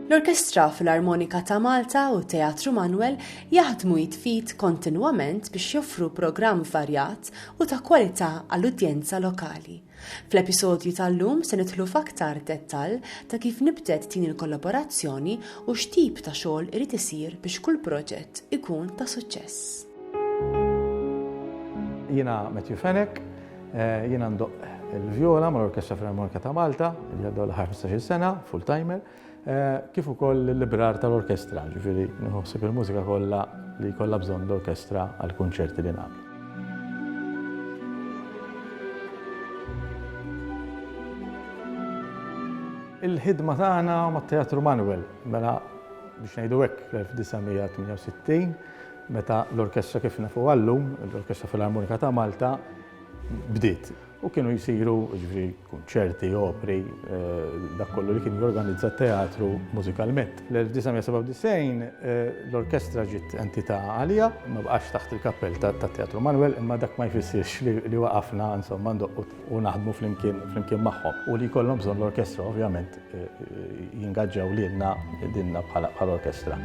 L-Orkestra Filarmonika ta' Malta u Teatru Manuel jaħdmu jitfit kontinwament biex joffru programm varjat u ta' kwalità għall-udjenza lokali. Fl-episodju tal-lum se nidħlu f'aktar dettall ta' kif nibdet din il-kollaborazzjoni u x'tip ta' xogħol irid isir biex kull proġett ikun ta' suċċess. Jiena Matthew Fenek, jiena ndoq il-vjola mal-Orkestra Filarmonika ta' Malta, li għaddu l-15 sena, full-timer, kif ukoll il-librar tal-orkestra, ġifieri nħossib il-mużika kollha li jkollha bżonn l-orkestra għall-kunċerti li nagħmlu. Il-ħidma tagħna mat-Teatru Manuel mela biex ngħidu hekk fl-1968 meta l-orkestra kif nafu llum, l-Orkestra Filarmonika ta' Malta bdiet. U kienu jisiru kunċerti, opri, dak kollu li kien jorganizza teatru mużikalment. L-1997 l-orkestra ġiet entità għalija, ma baqax taħt il-kappell tat-Teatru Manuel, imma dak ma jfissirx li waqafna insomma ndoqqu u naħdmu flimkien magħhom. U li jkollhom bżonn l-orkestra ovvjament jingaġġaw lilna dinna bħala orkestra.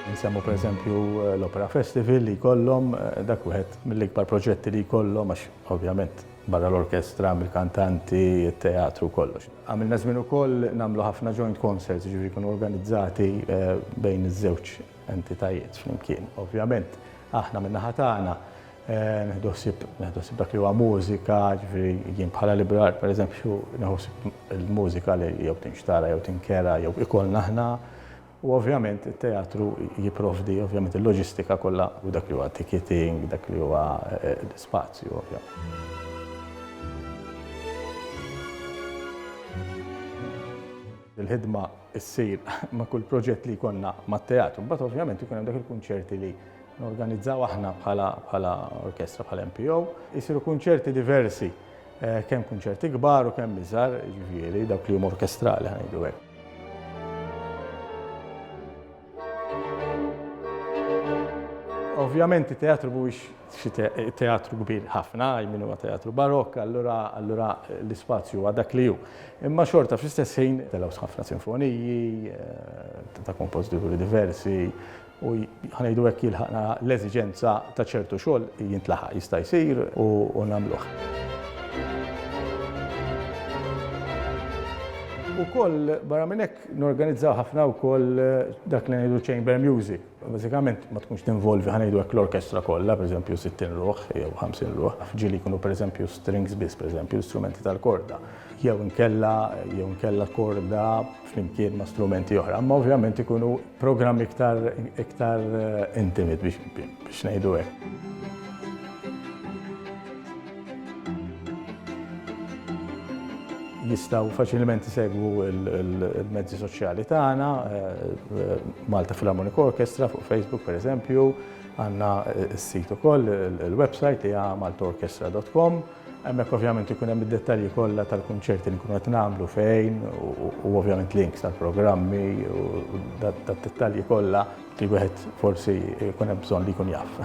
Nsemmu per eżempju l-Opera Festival li jkollhom dak wieħed mill-ikbar proġetti li jkollhom għax ovvjament barra l-orkestra, mill-kantanti, it-teatru kollox. Għamilna żmien ukoll nagħmlu ħafna joint concerts ġifieri jkunu organizzati bejn iż-żewġ entitajiet flimkien. Ovvjament aħna min-naħa tagħna neħdu ħsieb dak li huwa mużika, ġifieri jien bħala librar pereżempju neħu ħsieb il-mużika li jew tinxtara jew tinkera jew ikollna aħna. U ovvjament il-teatru jipprovdi ovvjament il-loġistika kollha u dak li huwa ticketing, dak li huwa l-spazju ovvjament. Il-ħidma ssir ma' kull proġett li jkollna mat-teatru, mbagħad ovvjament ikun hemm dak il-kunċerti li norganizzaw aħna bħala orkestra bħala MPO, jisiru kunċerti diversi, kemm kunċerti kbar u kemm iżgħar, ġifieri dawk li huma orkestrali ħanejdu hekk. Ovvjament il-teatru mhuwiex xi teatru kbir ħafna, min huwa teatru barokk, allura l-ispazju huwa dak li hu. Imma xorta fl-istess ħin telgħu ħafna sinfoniji ta' kompożituri diversi u ħanejdu hekk jilħaqna l-eżiġenza ta' ċertu xogħol jintlaħaq jista' jsir u nagħmluh. Ukoll barra minn hekk norganizzaw ħafna wkoll dak li ngħidu chamber music. Bażikament ma tkunx tinvolvi ħanejdu hekk l-orkestra kollha, pereżempju 60 ruħ jew 50 ruħ. Ġieli jkunu pereżempju strings biss, pereżempju strumenti tal-korda. Jew inkella korda flimkien ma' strumenti oħra. Amma ovvjament ikunu programmi iktar intimate biex ngħidu hekk. Jistgħu faċilment isegwu il-mezzi soċjali tagħna, Malta Philharmonic Orchestra fuq Facebook pereżempju, għandna s-sit ukoll il-website li hija maltaorchestra.com. Hemmhekk ovvjament ikun hemm id-dettalji kollha tal-kunċerti li nkunu qed nagħmlu fejn u ovvjament links tal-programmi u dat-dettalji kollha li wieħed forsi jkun hemm bżonn li jkun jaf.